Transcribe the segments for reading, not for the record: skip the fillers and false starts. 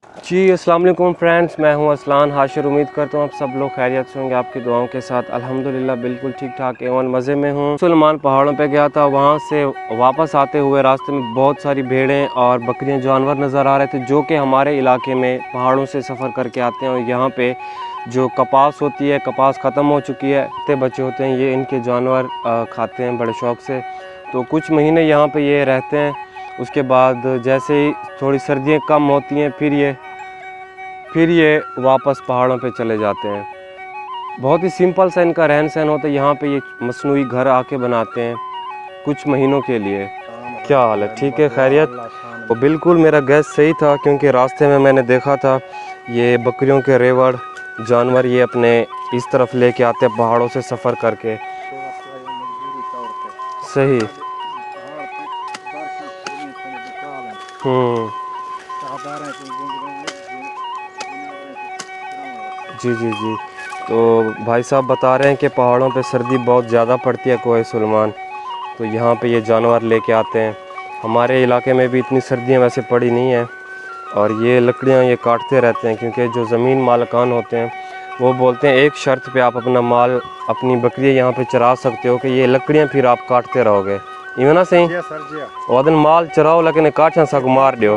जी अस्सलाम वालेकुम फ्रेंड्स, मैं हूं असलान हाशिर। उम्मीद करता हूं आप सब लोग खैरियत से होंगे। आपकी दुआओं के साथ अल्हम्दुलिल्लाह बिल्कुल ठीक ठाक एवं मज़े में हूं। सुलेमान पहाड़ों पे गया था, वहां से वापस आते हुए रास्ते में बहुत सारी भेड़ें और बकरियां जानवर नज़र आ रहे थे जो कि हमारे इलाके में पहाड़ों से सफ़र करके आते हैं। और यहाँ पर जो कपास होती है, कपास ख़त्म हो चुकी है, इतने बच्चे होते हैं, ये इनके जानवर खाते हैं बड़े शौक़ से। तो कुछ महीने यहाँ पर ये रहते हैं। उसके बाद जैसे ही थोड़ी सर्दियाँ कम होती हैं फिर ये वापस पहाड़ों पे चले जाते हैं। बहुत ही सिंपल सा इनका रहन सहन होता है। यहाँ पे ये मसनूई घर आके बनाते हैं कुछ महीनों के लिए। क्या हाल है? ठीक है, खैरियत? वो बिल्कुल मेरा गैस सही था, क्योंकि रास्ते में मैंने देखा था ये बकरियों के रेवड़ जानवर ये अपने इस तरफ लेके आते हैं पहाड़ों से सफ़र करके। सही। जी जी जी। तो भाई साहब बता रहे हैं कि पहाड़ों पे सर्दी बहुत ज़्यादा पड़ती है कोहे सुलेमान, तो यहाँ पे ये जानवर लेके आते हैं। हमारे इलाके में भी इतनी सर्दियाँ वैसे पड़ी नहीं हैं, और ये लकड़ियाँ ये काटते रहते हैं, क्योंकि जो ज़मीन मालकान होते हैं वो बोलते हैं एक शर्त पे आप अपना माल अपनी बकरियाँ यहाँ पे चरा सकते हो, कि ये लकड़ियाँ फिर आप काटते रहोगे। इवन ना सही वदन माल चराओ लेकिन काटना साकू मार दो,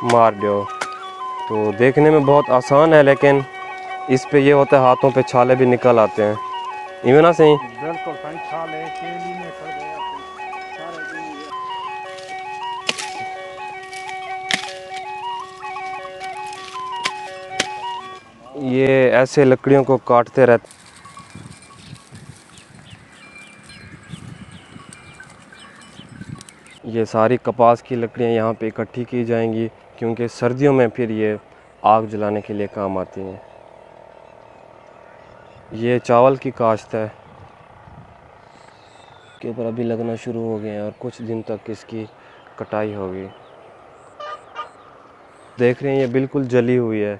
मार दो। तो देखने में बहुत आसान है, लेकिन इस पे ये होता है हाथों पे छाले भी निकल आते हैं। इवन ना सही। बिल्कुल सही छाले ये ऐसे लकड़ियों को काटते रहते। ये सारी कपास की लकड़ियाँ यहाँ पे इकट्ठी की जाएंगी, क्योंकि सर्दियों में फिर ये आग जलाने के लिए काम आती हैं। ये चावल की काश्त है के ऊपर अभी लगना शुरू हो गए हैं, और कुछ दिन तक इसकी कटाई होगी। देख रहे हैं ये बिल्कुल जली हुई है।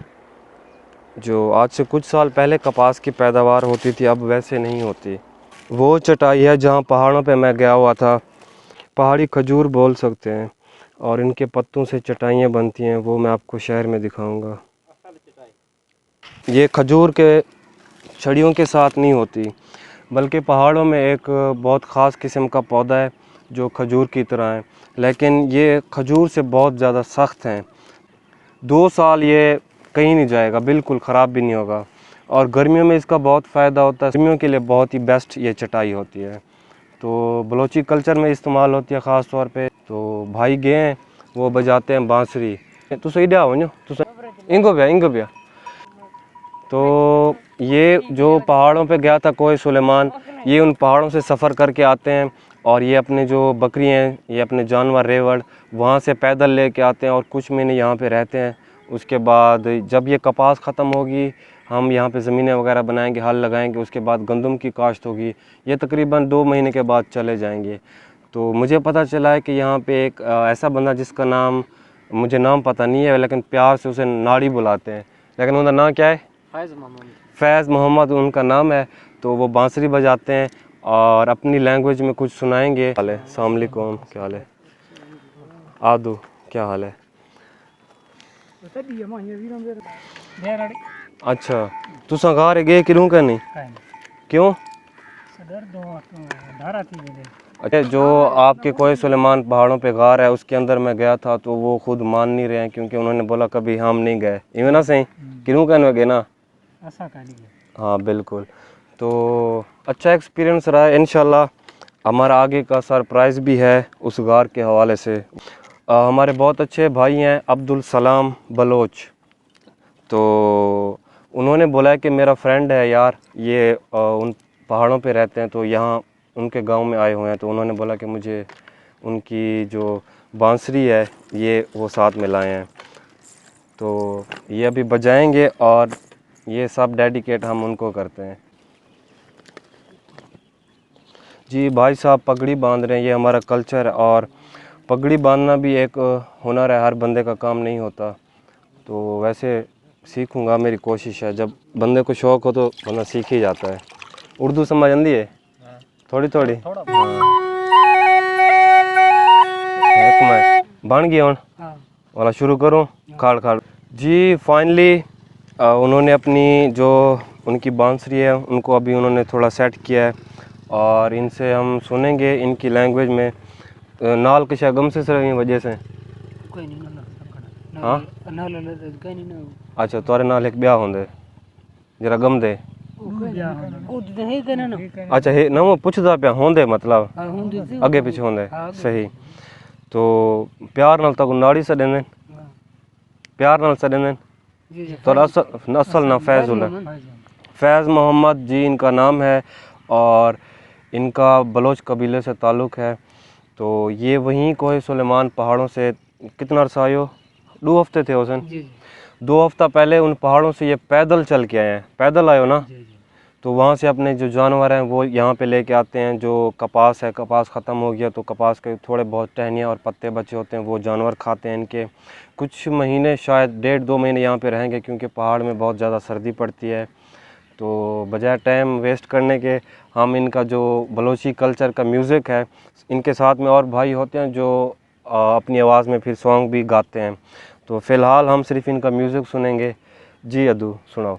जो आज से कुछ साल पहले कपास की पैदावार होती थी, अब वैसे नहीं होती। वो चटाई है जहाँ पहाड़ों पे मैं गया हुआ था, पहाड़ी खजूर बोल सकते हैं, और इनके पत्तों से चटाइयाँ बनती हैं, वो मैं आपको शहर में दिखाऊंगा। ये खजूर के छड़ियों के साथ नहीं होती, बल्कि पहाड़ों में एक बहुत ख़ास किस्म का पौधा है जो खजूर की तरह है, लेकिन ये खजूर से बहुत ज़्यादा सख्त हैं। 2 साल ये कहीं नहीं जाएगा, बिल्कुल ख़राब भी नहीं होगा। और गर्मियों में इसका बहुत फ़ायदा होता है, गर्मियों के लिए बहुत ही बेस्ट ये चटाई होती है। तो बलोची कल्चर में इस्तेमाल होती है ख़ास तौर पे। तो भाई गए हैं, वो बजाते हैं बांसुरी। तो सही डा हो तो इंगो भैया। तो ये जो पहाड़ों पे गया था कोहे सुलेमान, ये उन पहाड़ों से सफ़र करके आते हैं, और ये अपने जो बकरी हैं, ये अपने जानवर रेवड़ वहाँ से पैदल लेके आते हैं, और कुछ महीने यहाँ पे रहते हैं। उसके बाद जब ये कपास ख़त्म होगी, हम यहाँ पे ज़मीनें वगैरह बनाएंगे, हल लगाएंगे, उसके बाद गंदम की काश्त होगी। ये तकरीबन 2 महीने के बाद चले जाएंगे। तो मुझे पता चला है कि यहाँ पे एक ऐसा बंदा जिसका नाम मुझे नाम पता नहीं है, लेकिन प्यार से उसे नाड़ी बुलाते हैं, लेकिन उनका नाम क्या है? फैज़ मोहम्मद उनका नाम है। तो वो बांसुरी बजाते हैं और अपनी लैंग्वेज में कुछ सुनाएंगे। अस्सलाम वालेकुम, क्या हाल है? आदू, क्या हाल है? अच्छा, तुसा घर गए कि क्या नहीं? क्यों? अच्छा, जो आपके कोहे सुलेमान पहाड़ों पे गार है उसके अंदर मैं गया था, तो वो खुद मान नहीं रहे हैं, क्योंकि उन्होंने बोला कभी हम नहीं गए। इवन ना सही क्यों कहने गए ना। हाँ बिल्कुल। तो अच्छा एक्सपीरियंस रहा है। इंशाल्लाह हमारा आगे का सरप्राइज़ भी है उस गार के हवाले से। हमारे बहुत अच्छे भाई हैं अब्दुल सलाम बलोच, तो उन्होंने बोला है कि मेरा फ्रेंड है यार, ये उन पहाड़ों पे रहते हैं, तो यहाँ उनके गांव में आए हुए हैं, तो उन्होंने बोला कि मुझे उनकी जो बांसुरी है ये वो साथ में लाए हैं। तो ये अभी बजाएंगे, और ये सब डेडिकेट हम उनको करते हैं। जी भाई साहब पगड़ी बांध रहे हैं, ये हमारा कल्चर है, और पगड़ी बांधना भी एक हुनर है, हर बंदे का काम नहीं होता। तो वैसे सीखूंगा, मेरी कोशिश है, जब बंदे को शौक़ हो तो बंदा सीख ही जाता है। उर्दू समझ आती है? थोड़ी थोड़ी बन गई हूँ वाला शुरू करूँ। खाड़ खाड़। जी फाइनली उन्होंने अपनी जो उनकी बांसुरी है उनको अभी उन्होंने थोड़ा सेट किया है और इनसे हम सुनेंगे इनकी लैंग्वेज में नाल के गम से सर वजह से कोई नहीं ना हाँ ना कोई नहीं ना अच्छा तोरे नाल एक ब्याह होंदे जरा गम दे अच्छा हे ना वो पुछदा पिया होंदे मतलब अगे पीछे होंदे सही तो प्यार नाल तक नाड़ी सडेंदे प्यार नाल सडेंदे तो असल ना फैज़ुल है फैज़ मोहम्मद जी इनका नाम है और इनका बलोच कबीले से ताल्लुक़ है। तो ये वहीं कोहे सुलेमान पहाड़ों से कितना अरसा आयो 2 हफ्ते थे हुसैन 2 हफ्ता पहले उन पहाड़ों से ये पैदल चल के आए हैं। पैदल आयो ना तो वहाँ से अपने जो जानवर हैं वो यहाँ पे लेके आते हैं। जो कपास है कपास ख़त्म हो गया तो कपास के थोड़े बहुत टहनियाँ और पत्ते बचे होते हैं वो जानवर खाते हैं। इनके कुछ महीने शायद 1.5-2 महीने यहाँ पे रहेंगे क्योंकि पहाड़ में बहुत ज़्यादा सर्दी पड़ती है। तो बजाय टाइम वेस्ट करने के हम इनका जो बलोची कल्चर का म्यूज़िक है इनके साथ में और भाई होते हैं जो अपनी आवाज़ में फिर सॉन्ग भी गाते हैं। तो फ़िलहाल हम सिर्फ इनका म्यूज़िक सुनेंगे। जी अदू सुनाओ।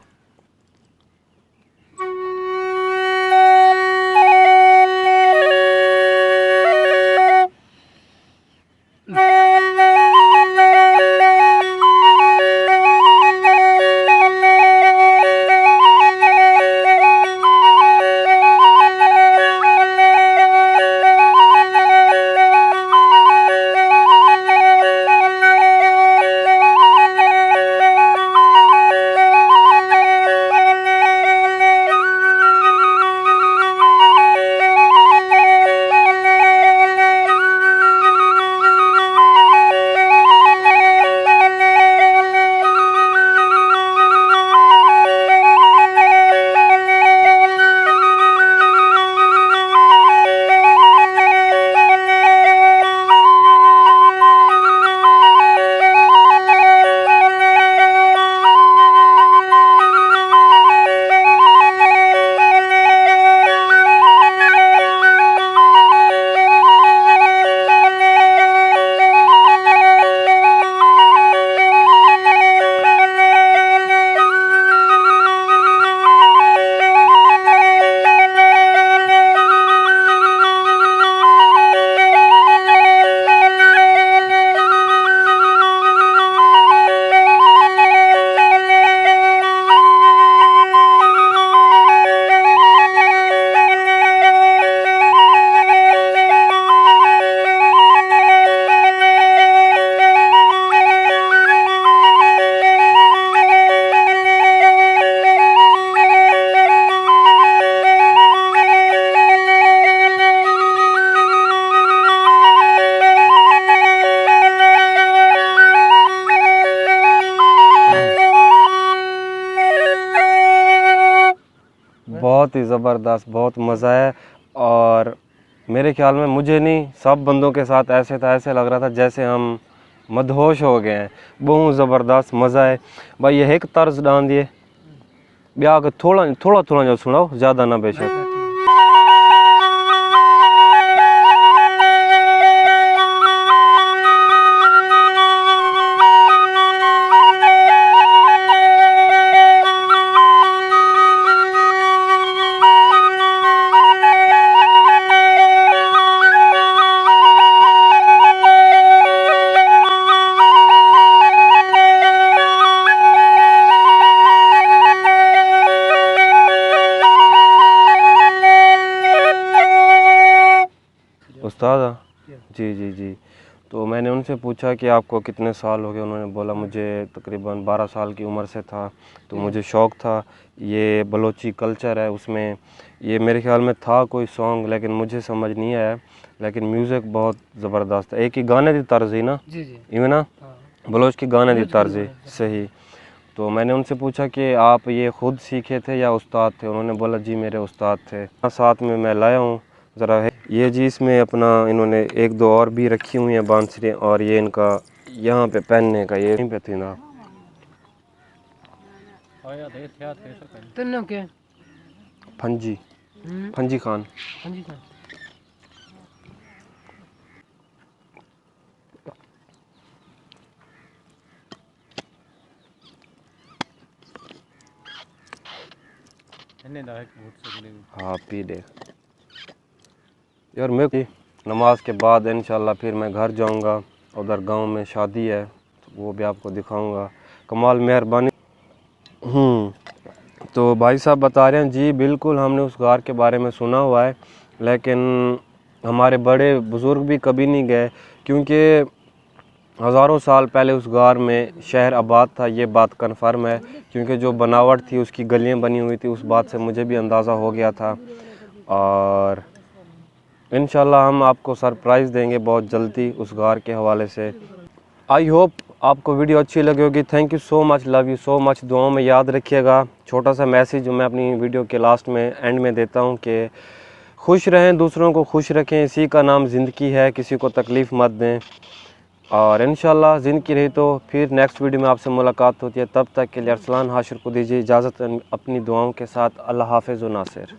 बहुत ही ज़बरदस्त बहुत मज़ा है। और मेरे ख्याल में मुझे नहीं सब बंदों के साथ ऐसे था ऐसे लग रहा था जैसे हम मदहोश हो गए हैं। बहुत ज़बरदस्त मज़ा है भाई। ये एक तर्ज डाल दिए ब्याह के थोड़ा थोड़ा थोड़ा जो सुनाओ ज़्यादा ना बेशक। उस्ताद जी जी जी। तो मैंने उनसे पूछा कि आपको कितने साल हो गए। उन्होंने बोला मुझे तकरीबन 12 साल की उम्र से था। तो मुझे शौक़ था ये बलोची कल्चर है उसमें ये मेरे ख्याल में था कोई सॉन्ग लेकिन मुझे समझ नहीं आया। लेकिन म्यूज़िक बहुत ज़बरदस्त है। एक ही गाने की तर्ज ही ना इवन ना बलोच की गाने की तर्ज ही सही। तो मैंने उनसे पूछा कि आप ये ख़ुद सीखे थे या उस्ताद थे। उन्होंने बोला जी मेरे उस्ताद थे साथ में मैं लाया हूँ ज़रा है ये जी। इसमें अपना इन्होंने 1-2 और भी रखी हुई हैं बांसुरी और ये इनका यहाँ पे पहनने का ये पे थी ना फंजी फंजी खान। हाँ पी दे यार। मैं नमाज के बाद इंशाल्लाह फिर मैं घर जाऊंगा, उधर गांव में शादी है तो वो भी आपको दिखाऊंगा। कमाल मेहरबानी। तो भाई साहब बता रहे हैं जी बिल्कुल हमने उस गार के बारे में सुना हुआ है, लेकिन हमारे बड़े बुज़ुर्ग भी कभी नहीं गए, क्योंकि हज़ारों साल पहले उस गार में शहर आबाद था। ये बात कन्फर्म है, क्योंकि जो बनावट थी उसकी गलियां बनी हुई थी, उस बात से मुझे भी अंदाज़ा हो गया था। और इंशाल्लाह हम आपको सरप्राइज़ देंगे बहुत जल्दी उस गार के हवाले से। आई होप आपको वीडियो अच्छी लगी होगी। Thank you so much, love you so much. दुआओं में याद रखिएगा। छोटा सा मैसेज जो मैं अपनी वीडियो के लास्ट में एंड में देता हूँ कि खुश रहें, दूसरों को खुश रखें, इसी का नाम ज़िंदगी है, किसी को तकलीफ़ मत दें। और इंशाल्लाह ज़िंदगी रही तो फिर नेक्स्ट वीडियो में आपसे मुलाकात होती है। तब तक के लिए अरसलान हाशिर को दीजिए इजाज़त अपनी दुआओं के साथ। अल्लाह हाफ़िज़ व नासिर।